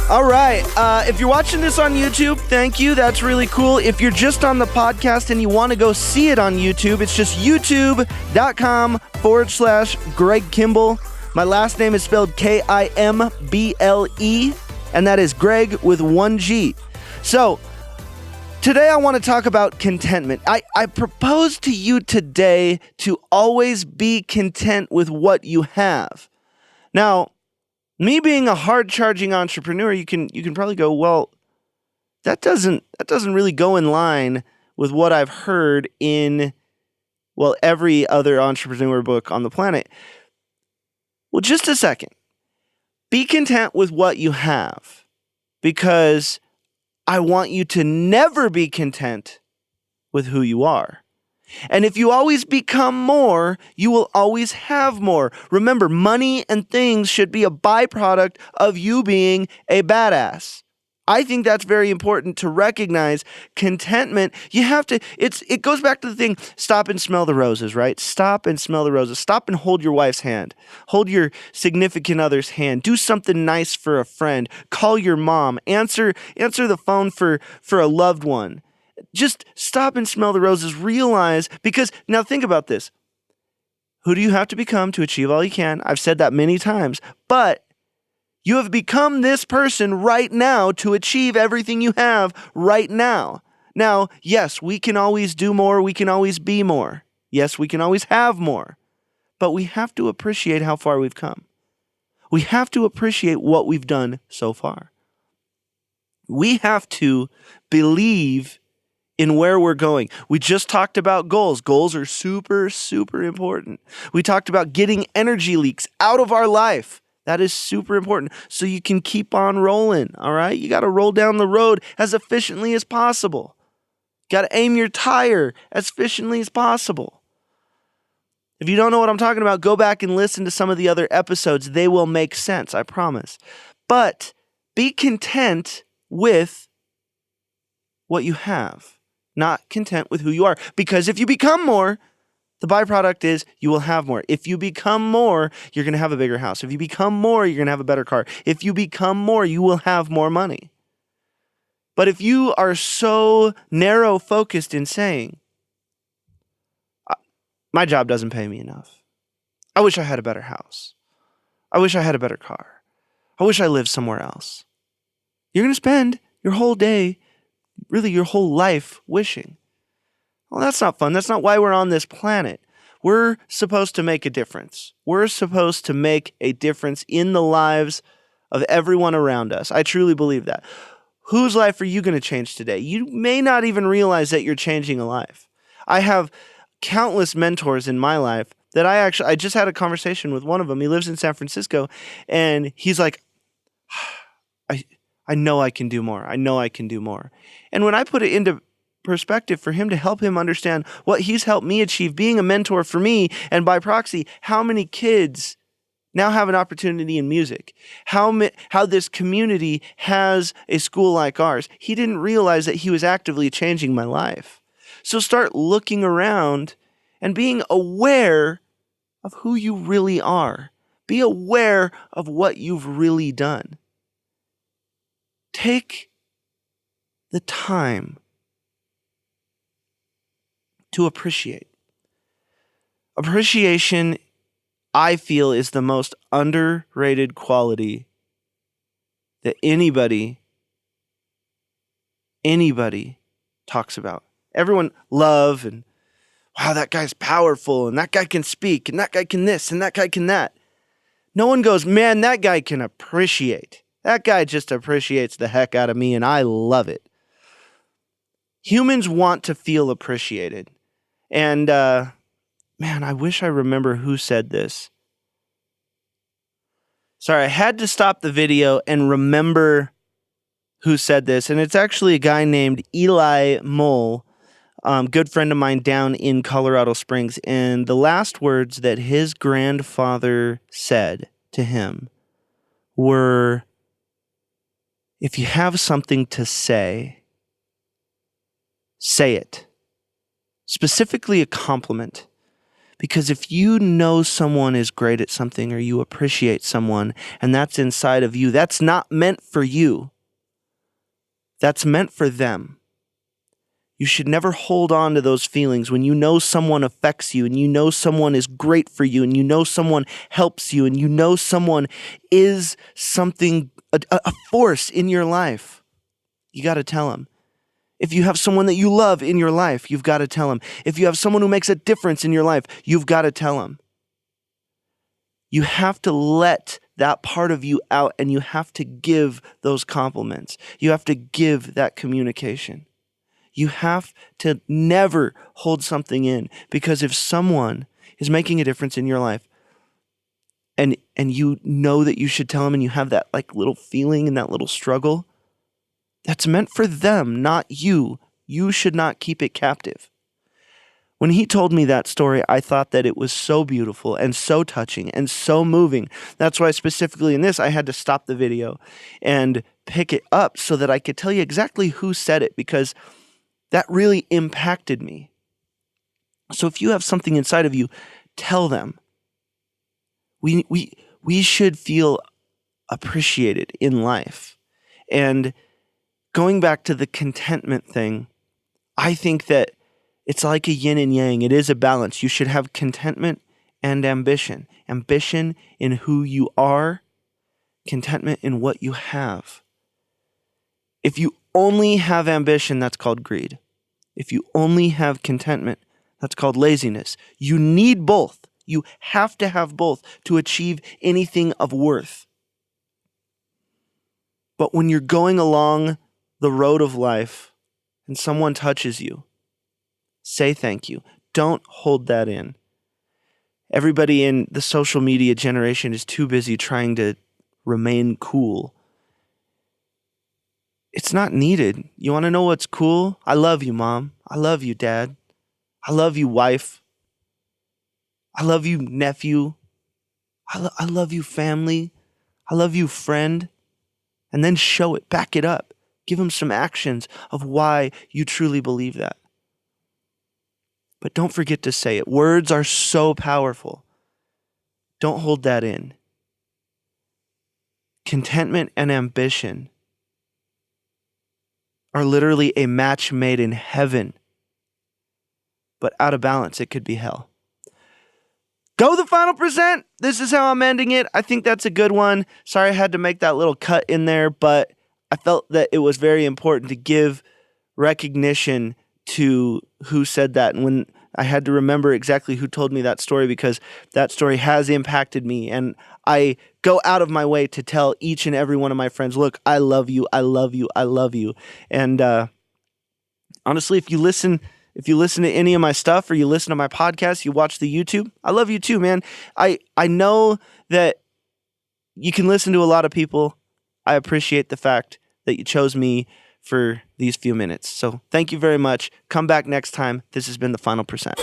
All right. If you're watching this on YouTube, thank you. That's really cool. If you're just on the podcast and you want to go see it on YouTube, it's just youtube.com/Greg Kimble. My last name is spelled Kimble, and that is Greg with one G. So, today I want to talk about contentment. I propose to you today to always be content with what you have. Now, me being a hard-charging entrepreneur, you can probably go, well, that doesn't really go in line with what I've heard in, well, every other entrepreneur book on the planet. Well, just a second. Be content with what you have, because I want you to never be content with who you are. And if you always become more, you will always have more. Remember, money and things should be a byproduct of you being a badass. I think that's very important to recognize. Contentment, you have to, it goes back to the thing, stop and smell the roses, right? Stop and smell the roses. Stop and hold your wife's hand. Hold your significant other's hand. Do something nice for a friend. Call your mom. Answer the phone for a loved one. Just stop and smell the roses. Realize, because now think about this. Who do you have to become to achieve all you can? I've said that many times, but you have become this person right now to achieve everything you have right now. Now, yes, we can always do more. We can always be more. Yes, we can always have more, but we have to appreciate how far we've come. We have to appreciate what we've done so far. We have to believe in where we're going. We just talked about goals. Goals are super, super important. We talked about getting energy leaks out of our life. That is super important. So you can keep on rolling, all right? You got to roll down the road as efficiently as possible. Got to aim your tire as efficiently as possible. If you don't know what I'm talking about, go back and listen to some of the other episodes. They will make sense, I promise. But be content with what you have. Not content with who you are. Because if you become more, the byproduct is you will have more. If you become more, you're going to have a bigger house. If you become more, you're going to have a better car. If you become more, you will have more money. But if you are so narrow focused in saying, my job doesn't pay me enough. I wish I had a better house. I wish I had a better car. I wish I lived somewhere else. You're going to spend your whole day, really your whole life, wishing. Well, that's not fun. That's not why we're on this planet. We're supposed to make a difference. We're supposed to make a difference in the lives of everyone around us. I truly believe that. Whose life are you going to change today? You may not even realize that you're changing a life. I have countless mentors in my life that I just had a conversation with one of them. He lives in San Francisco, and he's like, I know I can do more. I know I can do more. And when I put it into perspective for him to help him understand what he's helped me achieve, being a mentor for me, and by proxy, how many kids now have an opportunity in music, how this community has a school like ours, he didn't realize that he was actively changing my life. So start looking around and being aware of who you really are. Be aware of what you've really done. Take the time to appreciate. Appreciation, I feel, is the most underrated quality that anybody talks about. Everyone love and, wow, that guy's powerful, and that guy can speak, and that guy can this, and that guy can that. No one goes, man, that guy can appreciate. That guy just appreciates the heck out of me, and I love it. Humans want to feel appreciated. And, man, I wish I remember who said this. Sorry, I had to stop the video and remember who said this. And it's actually a guy named Eli Mole, good friend of mine down in Colorado Springs. And the last words that his grandfather said to him were, if you have something to say it. Specifically a compliment. Because if you know someone is great at something or you appreciate someone and that's inside of you, that's not meant for you. That's meant for them. You should never hold on to those feelings when you know someone affects you and you know someone is great for you and you know someone helps you and you know someone is something, a force in your life. You got to tell them. If you have someone that you love in your life, you've got to tell them. If you have someone who makes a difference in your life, you've got to tell them. You have to let that part of you out and you have to give those compliments. You have to give that communication. You have to never hold something in, because if someone is making a difference in your life and you know that you should tell them and you have that like little feeling and that little struggle, that's meant for them, not you. You should not keep it captive. When he told me that story, I thought that it was so beautiful and so touching and so moving. That's why specifically in this, I had to stop the video and pick it up so that I could tell you exactly who said it, because that really impacted me. So if you have something inside of you, tell them. We should feel appreciated in life. And going back to the contentment thing, I think that it's like a yin and yang. It is a balance. You should have contentment and ambition. Ambition in who you are, contentment in what you have. If you only have ambition, that's called greed. If you only have contentment, that's called laziness. You need both. You have to have both to achieve anything of worth. But when you're going along the road of life and someone touches you, say thank you. Don't hold that in. Everybody in the social media generation is too busy trying to remain cool. It's not needed. You want to know what's cool? I love you, Mom. I love you, Dad. I love you, wife. I love you, nephew. I love you, family. I love you, friend. And then show it. Back it up. Give them some actions of why you truly believe that. But don't forget to say it. Words are so powerful. Don't hold that in. Contentment and ambition are literally a match made in heaven. But out of balance, it could be hell. Go the final percent. This is how I'm ending it. I think that's a good one. Sorry I had to make that little cut in there, but I felt that it was very important to give recognition to who said that. And when I had to remember exactly who told me that story, because that story has impacted me. And I go out of my way to tell each and every one of my friends, look, I love you. I love you. I love you. And honestly, if you listen to any of my stuff or you listen to my podcast, you watch the YouTube, I love you too, man. I know that you can listen to a lot of people. I appreciate the fact that you chose me for these few minutes. So thank you very much. Come back next time. This has been The Final Percent.